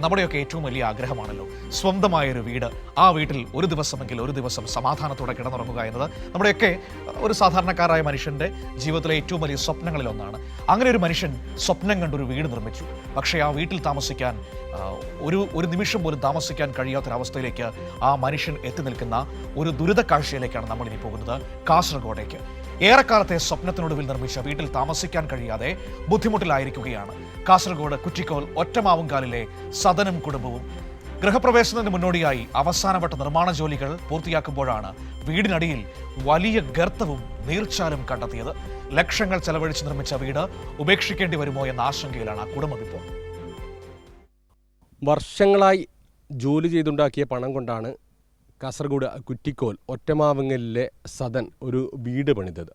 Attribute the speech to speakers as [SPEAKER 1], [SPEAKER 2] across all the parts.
[SPEAKER 1] നമ്മുടെയൊക്കെ ഏറ്റവും വലിയ ആഗ്രഹമാണല്ലോ സ്വന്തമായൊരു വീട്. ആ വീട്ടിൽ ഒരു ദിവസം സമാധാനത്തോടെ കിടന്നുറങ്ങുക എന്നത് നമ്മുടെയൊക്കെ ഒരു സാധാരണക്കാരായ മനുഷ്യൻ്റെ ജീവിതത്തിലെ ഏറ്റവും വലിയ സ്വപ്നങ്ങളിലൊന്നാണ്. അങ്ങനെ ഒരു മനുഷ്യൻ സ്വപ്നം കണ്ടൊരു വീട് നിർമ്മിച്ചു. പക്ഷേ ആ വീട്ടിൽ താമസിക്കാൻ ഒരു നിമിഷം പോലും താമസിക്കാൻ കഴിയാത്തൊരവസ്ഥയിലേക്ക് ആ മനുഷ്യൻ എത്തി നിൽക്കുന്ന ഒരു ദുരിത കാഴ്ചയിലേക്കാണ് നമ്മളിനി പോകുന്നത്. കാസർഗോഡേക്ക് ഏറെക്കാലത്തെ സ്വപ്നത്തിനൊടുവിൽ നിർമ്മിച്ച വീട്ടിൽ താമസിക്കാൻ കഴിയാതെ ബുദ്ധിമുട്ടിലായിരിക്കുകയാണ് കാസർഗോഡ് കുറ്റിക്കോൽ ഒറ്റമാവുംകാലിലെ സദനും കുടുംബവും. ഗൃഹപ്രവേശനത്തിന് മുന്നോടിയായി അവസാനവട്ട നിർമ്മാണ ജോലികൾ പൂർത്തിയാക്കുമ്പോഴാണ് വീടിനടിയിൽ വലിയ ഗർത്തവും നീർച്ചാലും കണ്ടെത്തിയത്. ലക്ഷങ്ങൾ ചെലവഴിച്ച് നിർമ്മിച്ച വീട് ഉപേക്ഷിക്കേണ്ടി വരുമോ എന്ന ആശങ്കയിലാണ് ആ കുടുംബം ഇപ്പോൾ.
[SPEAKER 2] വർഷങ്ങളായി ജോലി ചെയ്തുണ്ടാക്കിയ പണം കൊണ്ടാണ് കാസർഗോഡ് കുറ്റിക്കോൽ ഒറ്റമാവുങ്ങലിലെ സദൻ ഒരു വീട് പണിതത്.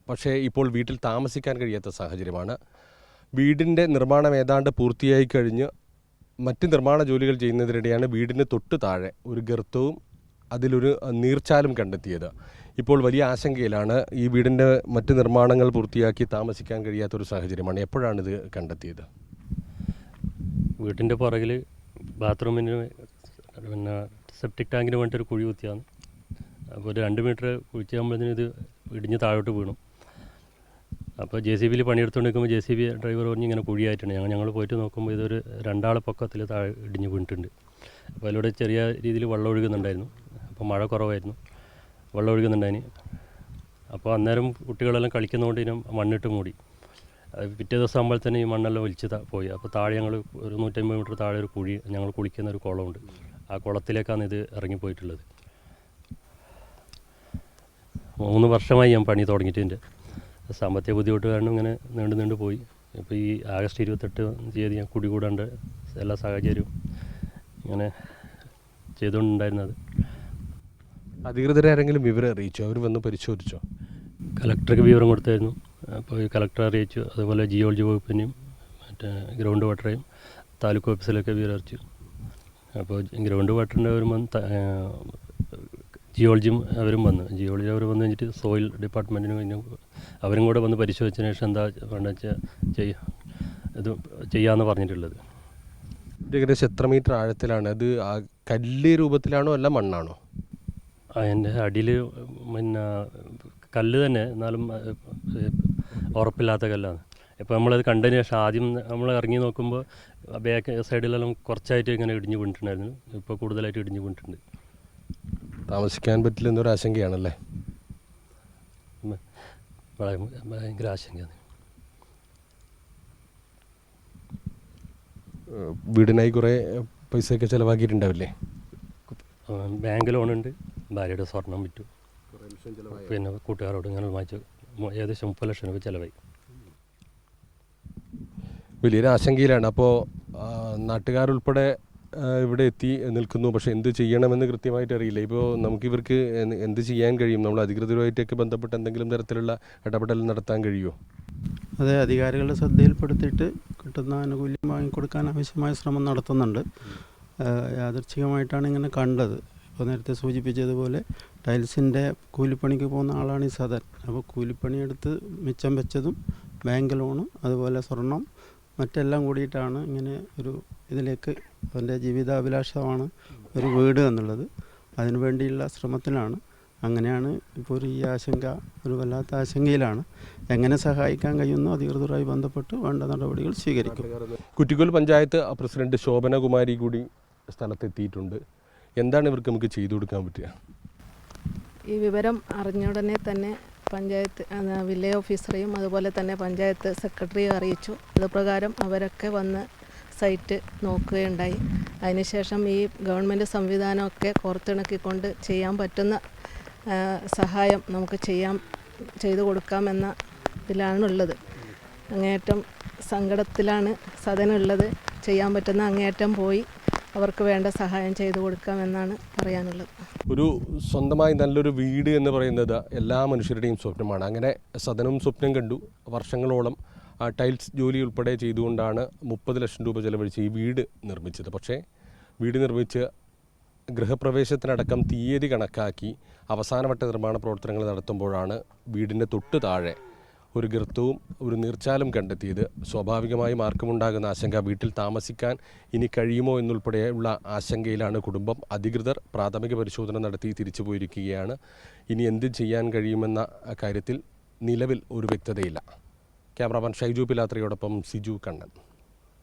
[SPEAKER 2] പക്ഷേ ഇപ്പോൾ വീട്ടിൽ താമസിക്കാൻ കഴിയാത്ത സാഹചര്യമാണ്. വീടിൻ്റെ നിർമ്മാണം ഏതാണ്ട് പൂർത്തിയായി കഴിഞ്ഞ് മറ്റ് നിർമ്മാണ ജോലികൾ ചെയ്യുന്നതിനിടെയാണ് വീടിന് തൊട്ട് താഴെ ഒരു ഗർത്തവും അതിലൊരു നീർച്ചാലും കണ്ടെത്തിയത്. ഇപ്പോൾ വലിയ ആശങ്കയിലാണ്. ഈ വീടിൻ്റെ മറ്റ് നിർമ്മാണങ്ങൾ പൂർത്തിയാക്കി താമസിക്കാൻ കഴിയാത്തൊരു സാഹചര്യമാണ്. എപ്പോഴാണിത് കണ്ടെത്തിയത്?
[SPEAKER 3] വീട്ടിൻ്റെ പുറകിൽ ബാത്റൂമിന് പിന്നെ സെപ്റ്റിക് ടാങ്കിന് വേണ്ടിയിട്ട് ഒരു കുഴി കുത്തിയാണ്. അപ്പോൾ ഒരു 2 മീറ്റർ കുഴിച്ചാകുമ്പോഴത്തേനും ഇത് ഇടിഞ്ഞ് താഴോട്ട് വീണു. അപ്പോൾ JCBയിൽ പണിയെടുത്തുകൊണ്ട് നിൽക്കുമ്പോൾ JCB ഡ്രൈവർ പറഞ്ഞ് ഇങ്ങനെ കുഴിയായിട്ടുണ്ട്. ഞങ്ങൾ പോയിട്ട് നോക്കുമ്പോൾ ഇതൊരു 2 ആൾ പൊക്കത്തിൽ താഴെ ഇടിഞ്ഞ് വീണിട്ടുണ്ട്. അപ്പോൾ അതിലൂടെ ചെറിയ രീതിയിൽ വെള്ളം ഒഴുകുന്നുണ്ടായിരുന്നു. അപ്പോൾ മഴ കുറവായിരുന്നു, വെള്ളം ഒഴുകുന്നുണ്ടായിന്. അപ്പോൾ അന്നേരം കുട്ടികളെല്ലാം കളിക്കുന്നതുകൊണ്ട് ഇതിനെ മണ്ണിട്ട് മൂടി. പിറ്റേ ദിവസം ആകുമ്പോൾ തന്നെ ഈ മണ്ണെല്ലാം ഒലിച്ച് പോയി. അപ്പോൾ താഴെ ഞങ്ങൾ ഒരു 150 മീറ്റർ താഴെ ഒരു കുഴി, ഞങ്ങൾ കുളിക്കുന്ന ഒരു കുളമുണ്ട്. ആ കുളത്തിലേക്കാണ് ഇത് ഇറങ്ങിപ്പോയിട്ടുള്ളത്. 3 വർഷമായി ഞാൻ പണി തുടങ്ങിയിട്ടുണ്ട്. സാമ്പത്തിക ബുദ്ധിമുട്ട് കാരണം ഇങ്ങനെ നീണ്ടു പോയി. ഇപ്പോൾ ഈ ആഗസ്റ്റ് 28 തീയതി ഞാൻ കുടികൂടാണ്ട് എല്ലാ സാഹചര്യവും ഇങ്ങനെ ചെയ്തുകൊണ്ടുണ്ടായിരുന്നത്.
[SPEAKER 2] അധികൃതരെ ആരെങ്കിലും വിവരം അറിയിച്ചോ? അവർ വന്ന് പരിശോധിച്ചോ?
[SPEAKER 3] കലക്ടർക്ക് വിവരം കൊടുത്തായിരുന്നു. അപ്പോൾ ഈ കലക്ടറെ അറിയിച്ചു. അതുപോലെ ജിയോളജി വകുപ്പിനെയും മറ്റേ ഗ്രൗണ്ട് വാട്ടറേയും താലൂക്ക് ഓഫീസിലൊക്കെ വിവരം അറിയിച്ചു. അപ്പോൾ ഗ്രൗണ്ട് വാട്ടറിൻ്റെ അവരും ജിയോളജിയും അവരും ജിയോളജി അവർ വന്നു കഴിഞ്ഞിട്ട് സോയിൽ ഡിപ്പാർട്ട്മെൻറ്റിന് കഴിഞ്ഞു അവരും കൂടെ വന്ന് പരിശോധിച്ചതിന് ശേഷം എന്താ വേണ്ട വെച്ചാൽ ഇത് ചെയ്യാമെന്ന് പറഞ്ഞിട്ടുള്ളത്.
[SPEAKER 2] ഏകദേശം എത്ര മീറ്റർ ആഴത്തിലാണ് അത്? കല്ല് രൂപത്തിലാണോ അല്ല മണ്ണാണോ?
[SPEAKER 3] അതിൻ്റെ അടിയിൽ പിന്നെ കല്ല് തന്നെ, എന്നാലും ഉറപ്പില്ലാത്ത കല്ലാണ്. ഇപ്പോൾ നമ്മളത് കണ്ടതിന് ശേഷം ആദ്യം നമ്മൾ ഇറങ്ങി നോക്കുമ്പോൾ ബാക്ക് സൈഡിലെല്ലാം കുറച്ചായിട്ട് ഇങ്ങനെ ഇടിഞ്ഞ് വീണിട്ടുണ്ടായിരുന്നു. ഇപ്പോൾ കൂടുതലായിട്ട് ഇടിഞ്ഞ് വീണിട്ടുണ്ട്.
[SPEAKER 2] താമസിക്കാൻ പറ്റില്ലെന്നൊരു ആശങ്കയാണല്ലേ?
[SPEAKER 3] ഭയങ്കര ആശങ്കയാണ്.
[SPEAKER 2] വീടിനായി കുറേ പൈസയൊക്കെ ചിലവാക്കിയിട്ടുണ്ടാവില്ലേ?
[SPEAKER 3] ബാങ്ക് ലോണുണ്ട്, ഭാര്യയുടെ സ്വർണം വിറ്റു, പിന്നെ കൂട്ടുകാരോട് ഇങ്ങനെ വാങ്ങിച്ചു. ഏകദേശം 30 ലക്ഷം രൂപ ചിലവായി.
[SPEAKER 2] വലിയൊരു ആശങ്കയിലാണ്. അപ്പോൾ നാട്ടുകാരുൾപ്പെടെ ഇവിടെ എത്തി നിൽക്കുന്നു. പക്ഷേ എന്ത് ചെയ്യണമെന്ന് കൃത്യമായിട്ട് അറിയില്ല. ഇപ്പോൾ നമുക്കിവർക്ക് എന്ത് ചെയ്യാൻ കഴിയും? നമ്മൾ അധികൃതരുമായിട്ടൊക്കെ ബന്ധപ്പെട്ട് എന്തെങ്കിലും തരത്തിലുള്ള ഇടപെടൽ നടത്താൻ കഴിയുമോ?
[SPEAKER 4] അതെ, അധികാരികളുടെ ശ്രദ്ധയിൽപ്പെടുത്തിയിട്ട് കിട്ടുന്ന ആനുകൂല്യം വാങ്ങിക്കൊടുക്കാൻ ആവശ്യമായ ശ്രമം നടത്തുന്നുണ്ട്. യാദൃച്ഛികമായിട്ടാണ് ഇങ്ങനെ കണ്ടത്. ഇപ്പോൾ നേരത്തെ സൂചിപ്പിച്ചതുപോലെ ടൈൽസിൻ്റെ കൂലിപ്പണിക്ക് പോകുന്ന ആളാണ് ഈ സദൻ. അപ്പോൾ കൂലിപ്പണിയെടുത്ത് മിച്ചം വെച്ചതും ബാങ്ക് ലോണും അതുപോലെ സ്വർണം മറ്റെല്ലാം കൂടിയിട്ടാണ് ഇങ്ങനെ ഒരു ഇതിലേക്ക് അവൻ്റെ ജീവിതാഭിലാഷമാണ് ഒരു വീട് എന്നുള്ളത്. അതിനുവേണ്ടിയുള്ള ശ്രമത്തിലാണ്. അങ്ങനെയാണ് ഇപ്പോൾ ഈ ആശങ്ക, ഒരു വല്ലാത്ത ആശങ്കയിലാണ്. എങ്ങനെ സഹായിക്കാൻ കഴിയുന്നു അധികൃതരുമായി ബന്ധപ്പെട്ട് വേണ്ട നടപടികൾ സ്വീകരിക്കും.
[SPEAKER 2] കുറ്റിക്കോൽ പഞ്ചായത്ത് പ്രസിഡന്റ് ശോഭനകുമാരി കൂടി സ്ഥലത്തെത്തിയിട്ടുണ്ട്. എന്താണ് ഇവർക്ക് നമുക്ക് ചെയ്തു കൊടുക്കാൻ പറ്റുക?
[SPEAKER 5] ഈ വിവരം അറിഞ്ഞ ഉടനെ തന്നെ പഞ്ചായത്ത് വില്ലേജ് ഓഫീസറെയും അതുപോലെ തന്നെ പഞ്ചായത്ത് സെക്രട്ടറിയെ അറിയിച്ചു. അതുപ്രകാരം അവരൊക്കെ വന്ന് സൈറ്റ് നോക്കുകയുണ്ടായി. അതിനുശേഷം ഈ ഗവൺമെൻറ് സംവിധാനമൊക്കെ കോർത്തിണക്കിക്കൊണ്ട് ചെയ്യാൻ പറ്റുന്ന സഹായം നമുക്ക് ചെയ്തു കൊടുക്കാമെന്ന ഇതിലാണുള്ളത്. അങ്ങേയറ്റം സങ്കടത്തിലാണ് സദനുള്ളത്. ചെയ്യാൻ പറ്റുന്ന അങ്ങേയറ്റം പോയി അവർക്ക് വേണ്ട സഹായം ചെയ്തു കൊടുക്കാമെന്നാണ് പറയാനുള്ളത്.
[SPEAKER 2] ഒരു സ്വന്തമായി നല്ലൊരു വീട് എന്ന് പറയുന്നത് എല്ലാ മനുഷ്യരുടെയും സ്വപ്നമാണ്. അങ്ങനെ സദനും സ്വപ്നം കണ്ടു. വർഷങ്ങളോളം ടൈൽസ് ജോലി ഉൾപ്പെടെ ചെയ്തുകൊണ്ടാണ് 30 ലക്ഷം രൂപ ചെലവഴിച്ച് ഈ വീട് നിർമ്മിച്ചത്. പക്ഷേ വീട് നിർമ്മിച്ച് ഗൃഹപ്രവേശത്തിനടക്കം തീയതി കണക്കാക്കി അവസാനവട്ട നിർമ്മാണ പ്രവർത്തനങ്ങൾ നടത്തുമ്പോഴാണ് വീടിൻ്റെ തൊട്ട് താഴെ ഒരു ഗർത്തവും ഒരു നീർച്ചാലും കണ്ടെത്തിയത്. സ്വാഭാവികമായും ആർക്കുമുണ്ടാകുന്ന ആശങ്ക വീട്ടിൽ താമസിക്കാൻ ഇനി കഴിയുമോ എന്നുൾപ്പെടെയുള്ള ആശങ്കയിലാണ് കുടുംബം. അധികൃതർ പ്രാഥമിക പരിശോധന നടത്തി തിരിച്ചു പോയിരിക്കുകയാണ്. ഇനി എന്ത് ചെയ്യാൻ കഴിയുമെന്ന കാര്യത്തിൽ നിലവിൽ ഒരു വ്യക്തതയില്ല. ക്യാമറാമാൻ ഷൈജു പിലാത്രയോടൊപ്പം സിജു കണ്ണൻ.